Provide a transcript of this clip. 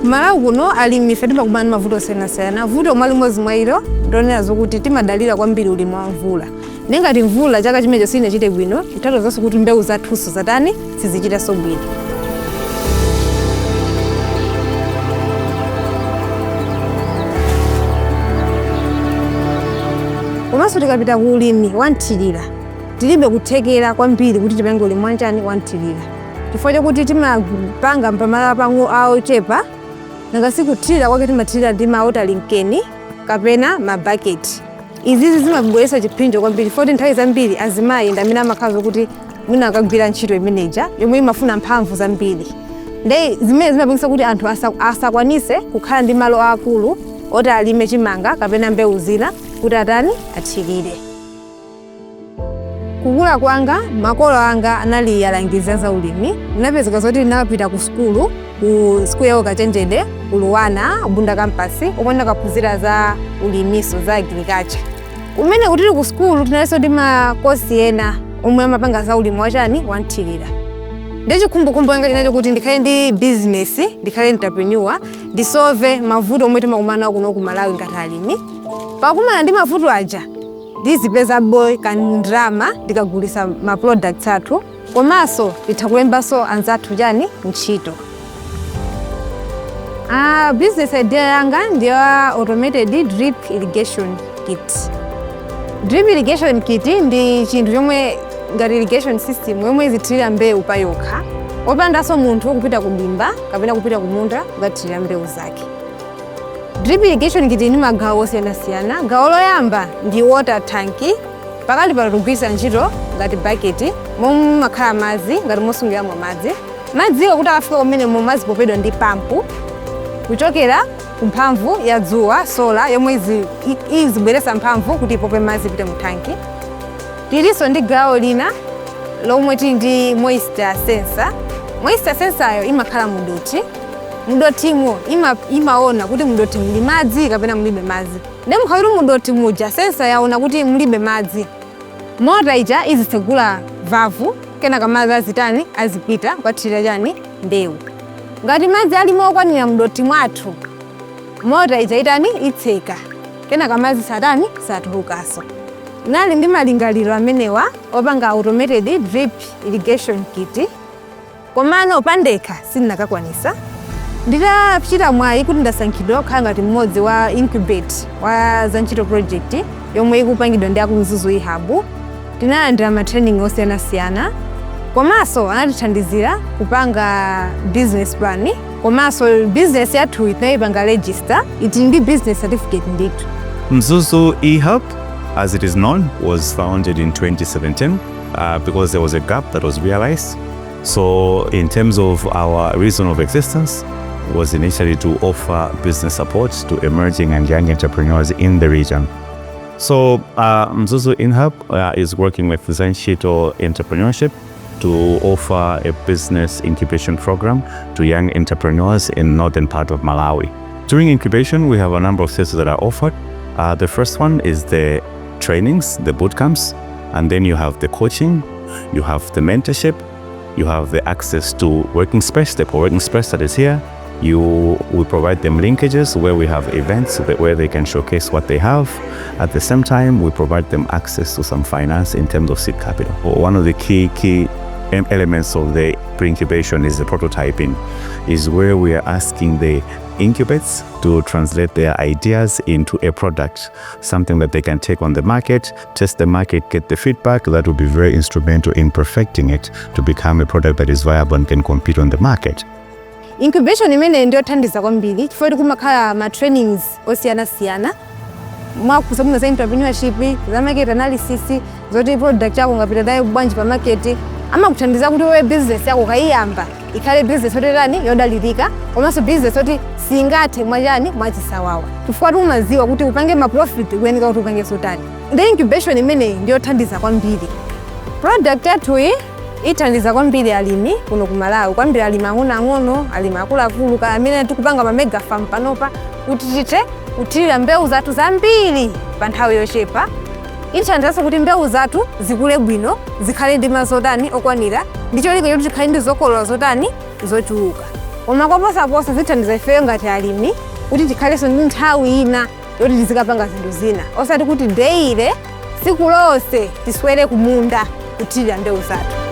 Malawi kuno alimi fetimba kumana mavuto osiyanasiyana. Vuto limodzi mwa ilo ndionera zokuti timadalira kwambiri ulimi wa mvula. Nengati mvula chaka chimenecho sinachite bwino, itatozanso kuti mbewu zathunso zatani sizichitanso bwino. Komanso tikapita ku ulimi wanthirira, tilibe kuthekera kwambiri kuti tipange ulimi wanchani wanthirira. Chifukwa chokuti timapanga mpamala pang'ono aochepa, nanga sikuthirira kwake timathirira ndi maotalinkeni kapena mabaketi. Izizi zimabweretsa chipinjo kwambiri, foti nthawi zambiri azimayi ndi amene amakhala kuti mwina akagwira ntchito imeneja yomwe imafuna mphamvu zambiri. Ndi zimene zimapangitsa kuti anthu asakwanise kukhala ndi malo akulu oti alime chimanga kapena mbewu zina kuti atani athirire. Kukula kwanga, makolo anga anali alangizi za ulimi. Ndinapezeka zoti ndinapita ku skulu ya ukachenjede Uluwana Bunda kampasi omwe ndakaphunzira za ulimiso za agriculture. Kumene kuti ku skulu tinalenso ndi makosi ena omwe amapanga za ulimi wachani wanthirira. Ndi chikhumbokhumbo changa chinacho kuti ndikhale ndi business, ndikhale entrepreneur, ndisolve mavuto omwe timakumana kuno ku Malawi ngati alimi. Pakumana ndi mavuto aja ndizipeza boy kandrama ndikagulisa ma products athu, komanso ndithakulembanso anzathu chani ntchito. Business idea yanga ndiyo automated drip irrigation kit. Drip irrigation kit ndi chinthu chomwe ngati irrigation system yomwe izithirira mbewu pa yokha, opandanso munthu kupita kudimba kapena kupita kumunda kukathirira mbewu zake. Drip irrigation kit ni magawo osiyanasiyana. Gawo loyamba ndi water tank, pakali pano tikugwiritsa ntchito ngati bucket momwe makhala madzi ngati mosungiramo madzi. Madziwo kuti akafika kumene madzi popedwa ndi pampu kuchokera ku mphamvu ya dzuwa solar yomwe izibweretsa mphamvu kuti ipope madzi pite mu tanki. Tilinso ndi gawo lina lomwe tili ndi moisture sensor. Moisture sensor yo imakhala mudoti. Mudotimo imaona kuti mudoti muli madzi kapena mulibe madzi. Ndi mukhawiru mudoti muja sensor yaona kuti mulibe madzi. Mota ija izitsegula vavu kena kamadzi azitani azipita kukathirira chani mbewu. Ngati madzi alimo okwanira mudoti mwathu, mota ija itani itseka kena kamadzi satani satulukanso. Nali ndi malingaliro amenewa opanga automated drip irrigation kit. Komano pandekha sindinakakwanisa. Nditachita mwayi kuti ndasankhidwa kukhala ngati mmodzi wa incubate wa Zantchito project yomwe ikupangidwa ndi akumzuzu ihabu. Tinalandira ma training osiyanasiyana. Komanso anatithandizira kupanga business plan. Komanso business yathu tinayipanga register. Iti ndi business certificate ndithu. Mzuzu eHub, as it is known, was founded in 2017 because there was a gap that was realized. So in terms of our reason of existence, was initially to offer business support to emerging and young entrepreneurs in the region. So Mzuzu eHub is working with Zantchito Entrepreneurship to offer a business incubation program to young entrepreneurs in northern part of Malawi. During incubation, we have a number of services that are offered. The first one is the trainings, the boot camps, and then you have the coaching, you have the mentorship, you have the access to working space, the co-working space that is here. We provide them linkages where we have events where they can showcase what they have. At the same time, we provide them access to some finance in terms of seed capital. One of the key elements of the pre-incubation is the prototyping, is where we are asking the incubates to translate their ideas into a product, something that they can take on the market, test the market, get the feedback. That will be very instrumental in perfecting it to become a product that is viable and can compete on the market. Incubation imene ndio thandiza kwambiri chifukwa kumakhala ma trainings osiyanasiyana mwakusamuza za entrepreneurship, za market analysis, zoti product yako ngapita nayo bwanji pa market, ama kuthandiza kuti wewe business yako kaiyamba ikhale business yoterani yodalirika, komanso business yoti singathe mwachani mwachisawawa. Chifukwa tumaziwa kuti upange ma profit kuyenika kuti upange sotani. Ndi incubation imene ndio thandiza kwambiri. Product yathu ithandiza kwambiri alimi kuno ku Malawi, kwambiri alimi ang'ono, alimi akuluakulu amene tikupanga ma mega farm panopa kuti tithe kuthirira mbewu zathu zambiri pa nthawi yochepa. Ithandiza kuti mbewu zathu zikule bwino, zikhale ndi mazotani okwanira, ndicho lika kuti zikhale ndi zokolola zotani zochuluka. koma koposaposa zithandiza ifeyo ngati alimi kuti tikhalenso ndi nthawi ina yoti tizikapanga zinthu zina, osati kuti daily tsiku lonse tiswere kumunda kuthirira mbewu zathu.